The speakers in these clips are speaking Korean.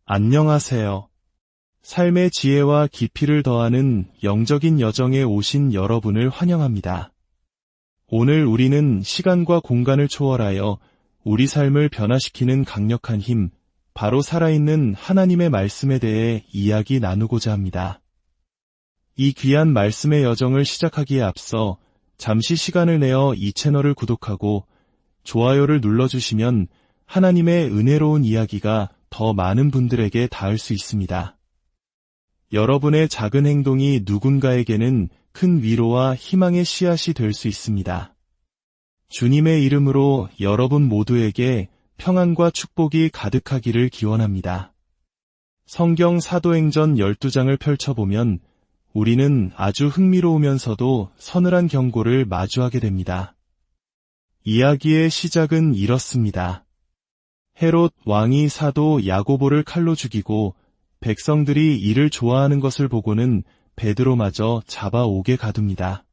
안녕하세요. 삶의 지혜와 깊이를 더하는 영적인 여정에 오신 여러분을 환영합니다. 오늘 우리는 시간과 공간을 초월하여 우리 삶을 변화시키는 강력한 힘, 바로 살아있는 하나님의 말씀에 대해 이야기 나누고자 합니다. 이 귀한 말씀의 여정을 시작하기에 앞서 잠시 시간을 내어 이 채널을 구독하고 좋아요를 눌러주시면 하나님의 은혜로운 이야기가 더 많은 분들에게 닿을 수 있습니다. 여러분의 작은 행동이 누군가에게는 큰 위로와 희망의 씨앗이 될 수 있습니다. 주님의 이름으로 여러분 모두에게 평안과 축복이 가득하기를 기원합니다. 성경 사도행전 12장을 펼쳐보면 우리는 아주 흥미로우면서도 서늘한 경고를 마주하게 됩니다. 이야기의 시작은 이렇습니다. 헤롯 왕이 사도 야고보를 칼로 죽이고 백성들이 이를 좋아하는 것을 보고는 베드로마저 잡아오게 가둡니다.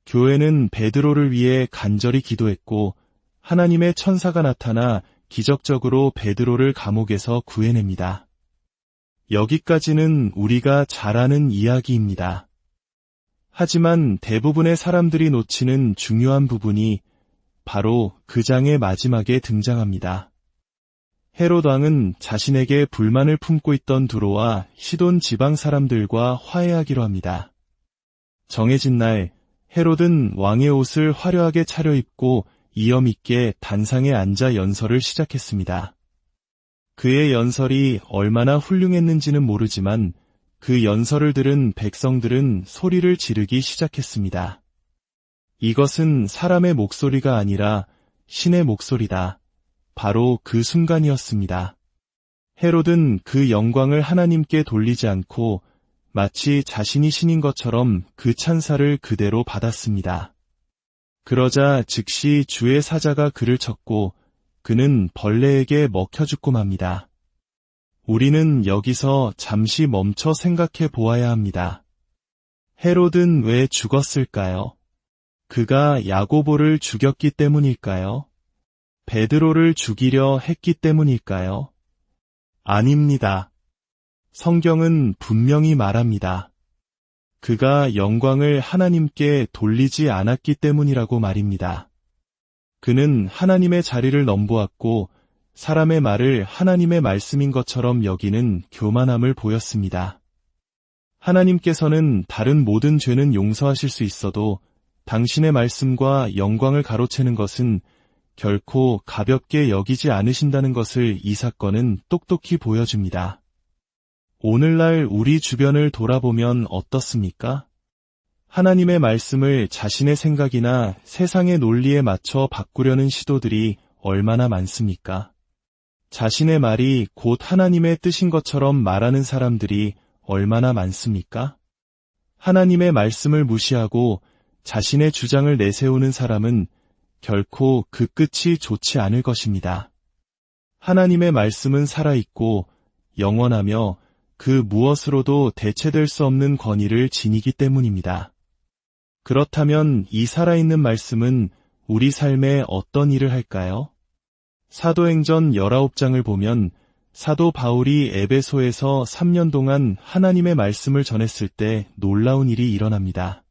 교회는 베드로를 위해 간절히 기도했고 하나님의 천사가 나타나 기적적으로 베드로를 감옥에서 구해냅니다. 여기까지는 우리가 잘 아는 이야기입니다. 하지만 대부분의 사람들이 놓치는 중요한 부분이 바로 그 장의 마지막에 등장합니다. 헤롯 왕은 자신에게 불만을 품고 있던 두로와 시돈 지방 사람들과 화해하기로 합니다. 정해진 날, 헤롯은 왕의 옷을 화려하게 차려입고 이염 있게 단상에 앉아 연설을 시작했습니다. 그의 연설이 얼마나 훌륭했는지는 모르지만 그 연설을 들은 백성들은 소리를 지르기 시작했습니다. 이것은 사람의 목소리가 아니라 신의 목소리다. 바로 그 순간이었습니다. 헤롯은 그 영광을 하나님께 돌리지 않고 마치 자신이 신인 것처럼 그 찬사를 그대로 받았습니다. 그러자 즉시 주의 사자가 그를 쳤고 그는 벌레에게 먹혀 죽고 맙니다. 우리는 여기서 잠시 멈춰 생각해 보아야 합니다. 헤롯은 왜 죽었을까요? 그가 야고보를 죽였기 때문일까요? 베드로를 죽이려 했기 때문일까요? 아닙니다. 성경은 분명히 말합니다. 그가 영광을 하나님께 돌리지 않았기 때문이라고 말입니다. 그는 하나님의 자리를 넘보았고 사람의 말을 하나님의 말씀인 것처럼 여기는 교만함을 보였습니다. 하나님께서는 다른 모든 죄는 용서하실 수 있어도 당신의 말씀과 영광을 가로채는 것은 결코 가볍게 여기지 않으신다는 것을 이 사건은 똑똑히 보여줍니다. 오늘날 우리 주변을 돌아보면 어떻습니까? 하나님의 말씀을 자신의 생각이나 세상의 논리에 맞춰 바꾸려는 시도들이 얼마나 많습니까? 자신의 말이 곧 하나님의 뜻인 것처럼 말하는 사람들이 얼마나 많습니까? 하나님의 말씀을 무시하고 자신의 주장을 내세우는 사람은 결코 그 끝이 좋지 않을 것입니다. 하나님의 말씀은 살아있고 영원하며 그 무엇으로도 대체될 수 없는 권위를 지니기 때문입니다. 그렇다면 이 살아있는 말씀은 우리 삶에 어떤 일을 할까요? 사도행전 19장을 보면 사도 바울이 에베소에서 3년 동안 하나님의 말씀을 전했을 때 놀라운 일이 일어납니다.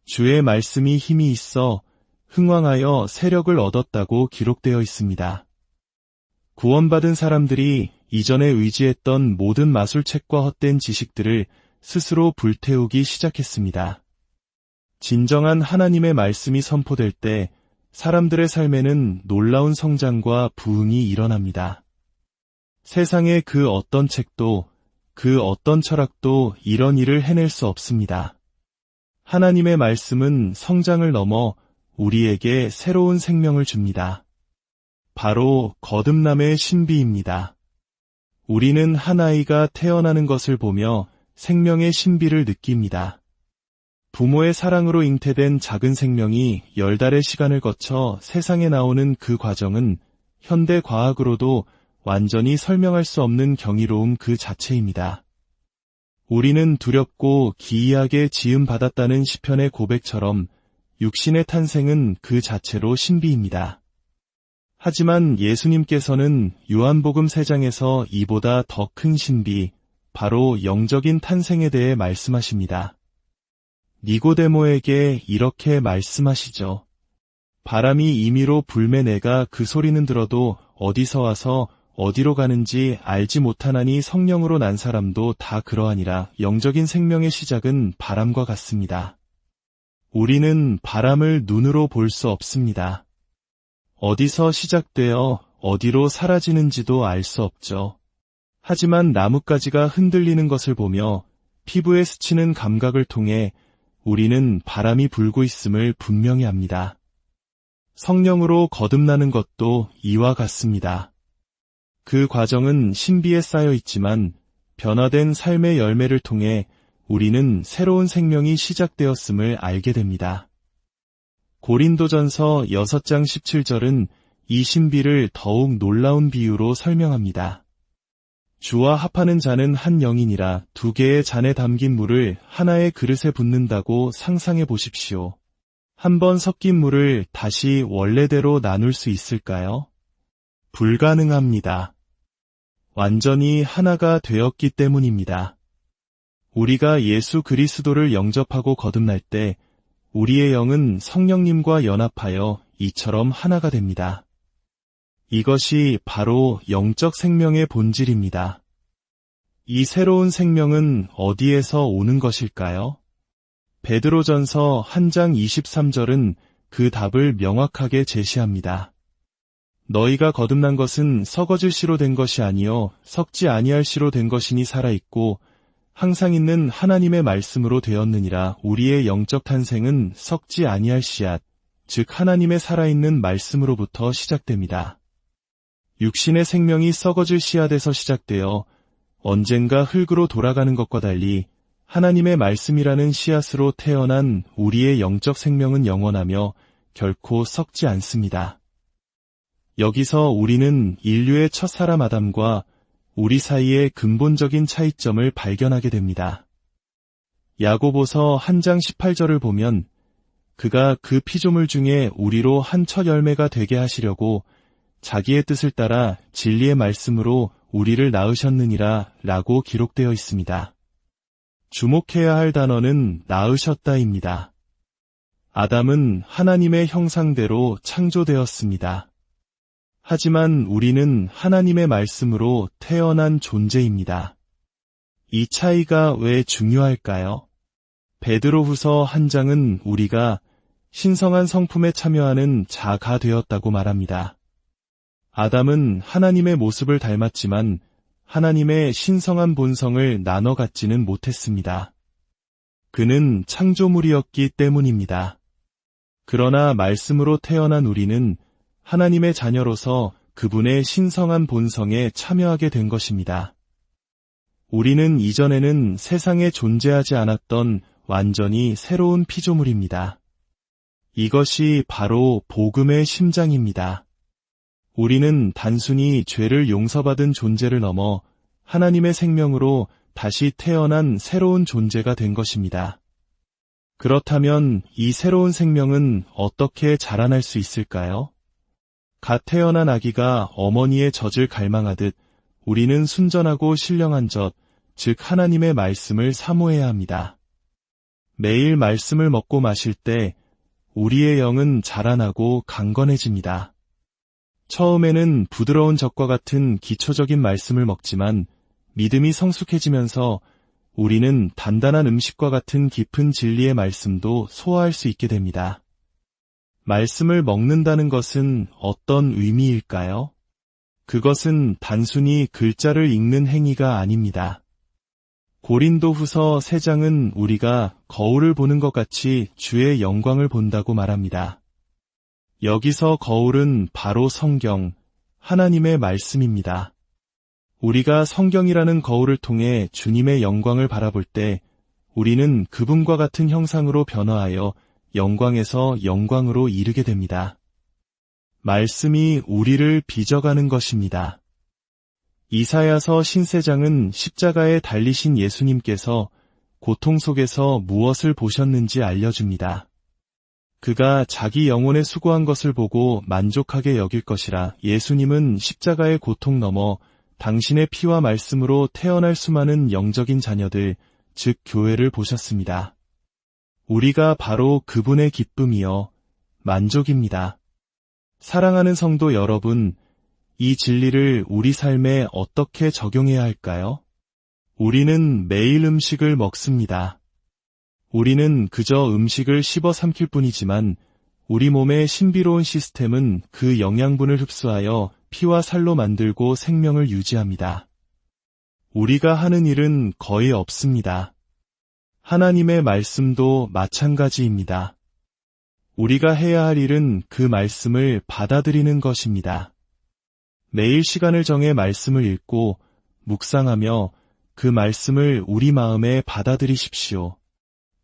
주의 말씀이 힘이 있어 흥왕하여 세력을 얻었다고 기록되어 있습니다. 구원받은 사람들이 이전에 의지했던 모든 마술책과 헛된 지식들을 스스로 불태우기 시작했습니다. 진정한 하나님의 말씀이 선포될 때 사람들의 삶에는 놀라운 성장과 부흥이 일어납니다. 세상의 그 어떤 책도, 그 어떤 철학도 이런 일을 해낼 수 없습니다. 하나님의 말씀은 성장을 넘어 우리에게 새로운 생명을 줍니다. 바로 거듭남의 신비입니다. 우리는 한 아이가 태어나는 것을 보며 생명의 신비를 느낍니다. 부모의 사랑으로 잉태된 작은 생명이 10달의 시간을 거쳐 세상에 나오는 그 과정은 현대 과학으로도 완전히 설명할 수 없는 경이로움 그 자체입니다. 우리는 두렵고 기이하게 지음받았다는 시편의 고백처럼 육신의 탄생은 그 자체로 신비입니다. 하지만 예수님께서는 요한복음 3장에서 이보다 더 큰 신비, 바로 영적인 탄생에 대해 말씀하십니다. 니고데모에게 이렇게 말씀하시죠. 바람이 임의로 불매 내가 그 소리는 들어도 어디서 와서 어디로 가는지 알지 못하나니 성령으로 난 사람도 다 그러하니라. 영적인 생명의 시작은 바람과 같습니다. 우리는 바람을 눈으로 볼 수 없습니다. 어디서 시작되어 어디로 사라지는지도 알 수 없죠. 하지만 나뭇가지가 흔들리는 것을 보며 피부에 스치는 감각을 통해 우리는 바람이 불고 있음을 분명히 압니다. 성령으로 거듭나는 것도 이와 같습니다. 그 과정은 신비에 쌓여 있지만 변화된 삶의 열매를 통해 우리는 새로운 생명이 시작되었음을 알게 됩니다. 고린도전서 6장 17절은 이 신비를 더욱 놀라운 비유로 설명합니다. 주와 합하는 자는 한 영이니라. 2개의 잔에 담긴 물을 하나의 그릇에 붓는다고 상상해 보십시오. 한 번 섞인 물을 다시 원래대로 나눌 수 있을까요? 불가능합니다. 완전히 하나가 되었기 때문입니다. 우리가 예수 그리스도를 영접하고 거듭날 때 우리의 영은 성령님과 연합하여 이처럼 하나가 됩니다. 이것이 바로 영적 생명의 본질입니다. 이 새로운 생명은 어디에서 오는 것일까요? 베드로전서 1장 23절은 그 답을 명확하게 제시합니다. 너희가 거듭난 것은 썩어질 씨로 된 것이 아니요 썩지 아니할 씨로 된 것이니 살아있고 항상 있는 하나님의 말씀으로 되었느니라. 우리의 영적 탄생은 썩지 아니할 씨앗, 즉 하나님의 살아있는 말씀으로부터 시작됩니다. 육신의 생명이 썩어질 씨앗에서 시작되어 언젠가 흙으로 돌아가는 것과 달리 하나님의 말씀이라는 씨앗으로 태어난 우리의 영적 생명은 영원하며 결코 썩지 않습니다. 여기서 우리는 인류의 첫사람 아담과 우리 사이의 근본적인 차이점을 발견하게 됩니다. 야고보서 1장 18절을 보면 그가 그 피조물 중에 우리로 한 첫 열매가 되게 하시려고 자기의 뜻을 따라 진리의 말씀으로 우리를 낳으셨느니라 라고 기록되어 있습니다. 주목해야 할 단어는 낳으셨다입니다. 아담은 하나님의 형상대로 창조되었습니다. 하지만 우리는 하나님의 말씀으로 태어난 존재입니다. 이 차이가 왜 중요할까요? 베드로후서 1장은 우리가 신성한 성품에 참여하는 자가 되었다고 말합니다. 아담은 하나님의 모습을 닮았지만 하나님의 신성한 본성을 나눠 갖지는 못했습니다. 그는 창조물이었기 때문입니다. 그러나 말씀으로 태어난 우리는 하나님의 자녀로서 그분의 신성한 본성에 참여하게 된 것입니다. 우리는 이전에는 세상에 존재하지 않았던 완전히 새로운 피조물입니다. 이것이 바로 복음의 심장입니다. 우리는 단순히 죄를 용서받은 존재를 넘어 하나님의 생명으로 다시 태어난 새로운 존재가 된 것입니다. 그렇다면 이 새로운 생명은 어떻게 자라날 수 있을까요? 갓 태어난 아기가 어머니의 젖을 갈망하듯 우리는 순전하고 신령한 젖, 즉 하나님의 말씀을 사모해야 합니다. 매일 말씀을 먹고 마실 때 우리의 영은 자라나고 강건해집니다. 처음에는 부드러운 젖과 같은 기초적인 말씀을 먹지만 믿음이 성숙해지면서 우리는 단단한 음식과 같은 깊은 진리의 말씀도 소화할 수 있게 됩니다. 말씀을 먹는다는 것은 어떤 의미일까요? 그것은 단순히 글자를 읽는 행위가 아닙니다. 고린도후서 3장은 우리가 거울을 보는 것 같이 주의 영광을 본다고 말합니다. 여기서 거울은 바로 성경, 하나님의 말씀입니다. 우리가 성경이라는 거울을 통해 주님의 영광을 바라볼 때 우리는 그분과 같은 형상으로 변화하여 영광에서 영광으로 이르게 됩니다. 말씀이 우리를 빚어가는 것입니다. 이사야서 신세장은 십자가에 달리신 예수님께서 고통 속에서 무엇을 보셨는지 알려줍니다. 그가 자기 영혼에 수고한 것을 보고 만족하게 여길 것이라. 예수님은 십자가의 고통 넘어 당신의 피와 말씀으로 태어날 수많은 영적인 자녀들, 즉 교회를 보셨습니다. 우리가 바로 그분의 기쁨이요 만족입니다. 사랑하는 성도 여러분, 이 진리를 우리 삶에 어떻게 적용해야 할까요? 우리는 매일 음식을 먹습니다. 우리는 그저 음식을 씹어 삼킬 뿐이지만 우리 몸의 신비로운 시스템은 그 영양분을 흡수하여 피와 살로 만들고 생명을 유지합니다. 우리가 하는 일은 거의 없습니다. 하나님의 말씀도 마찬가지입니다. 우리가 해야 할 일은 그 말씀을 받아들이는 것입니다. 매일 시간을 정해 말씀을 읽고 묵상하며 그 말씀을 우리 마음에 받아들이십시오.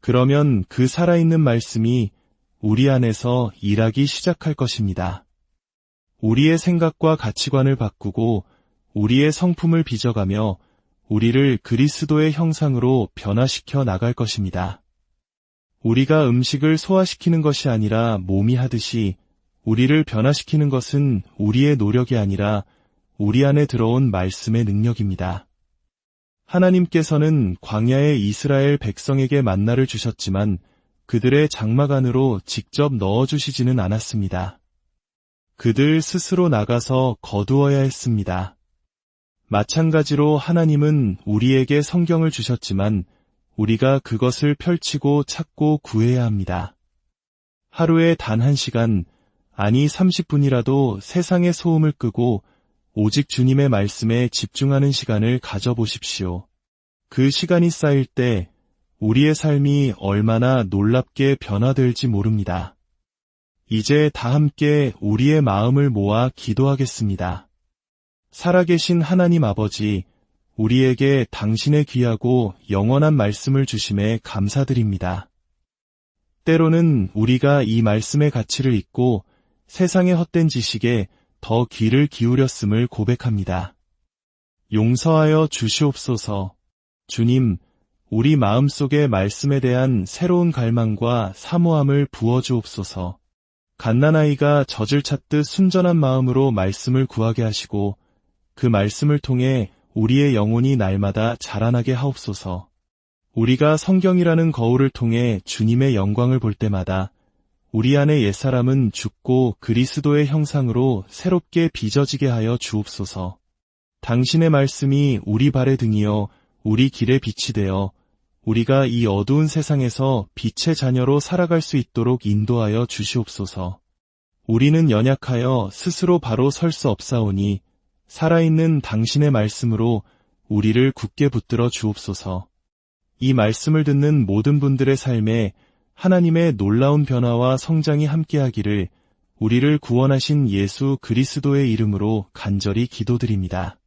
그러면 그 살아있는 말씀이 우리 안에서 일하기 시작할 것입니다. 우리의 생각과 가치관을 바꾸고 우리의 성품을 빚어가며 우리를 그리스도의 형상으로 변화시켜 나갈 것입니다. 우리가 음식을 소화시키는 것이 아니라 몸이 하듯이 우리를 변화시키는 것은 우리의 노력이 아니라 우리 안에 들어온 말씀의 능력입니다. 하나님께서는 광야의 이스라엘 백성에게 만나를 주셨지만 그들의 장막 안으로 직접 넣어주시지는 않았습니다. 그들 스스로 나가서 거두어야 했습니다. 마찬가지로 하나님은 우리에게 성경을 주셨지만 우리가 그것을 펼치고 찾고 구해야 합니다. 하루에 단 1시간, 아니 30분이라도 세상의 소음을 끄고 오직 주님의 말씀에 집중하는 시간을 가져보십시오. 그 시간이 쌓일 때 우리의 삶이 얼마나 놀랍게 변화될지 모릅니다. 이제 다 함께 우리의 마음을 모아 기도하겠습니다. 살아계신 하나님 아버지, 우리에게 당신의 귀하고 영원한 말씀을 주심에 감사드립니다. 때로는 우리가 이 말씀의 가치를 잊고 세상의 헛된 지식에 더 귀를 기울였음을 고백합니다. 용서하여 주시옵소서. 주님, 우리 마음속에 말씀에 대한 새로운 갈망과 사모함을 부어주옵소서. 갓난아이가 젖을 찾듯 순전한 마음으로 말씀을 구하게 하시고 그 말씀을 통해 우리의 영혼이 날마다 자라나게 하옵소서. 우리가 성경이라는 거울을 통해 주님의 영광을 볼 때마다 우리 안의 옛사람은 죽고 그리스도의 형상으로 새롭게 빚어지게 하여 주옵소서. 당신의 말씀이 우리 발의 등이요 우리 길의 빛이 되어 우리가 이 어두운 세상에서 빛의 자녀로 살아갈 수 있도록 인도하여 주시옵소서. 우리는 연약하여 스스로 바로 설 수 없사오니 살아있는 당신의 말씀으로 우리를 굳게 붙들어 주옵소서. 이 말씀을 듣는 모든 분들의 삶에 하나님의 놀라운 변화와 성장이 함께하기를 우리를 구원하신 예수 그리스도의 이름으로 간절히 기도드립니다.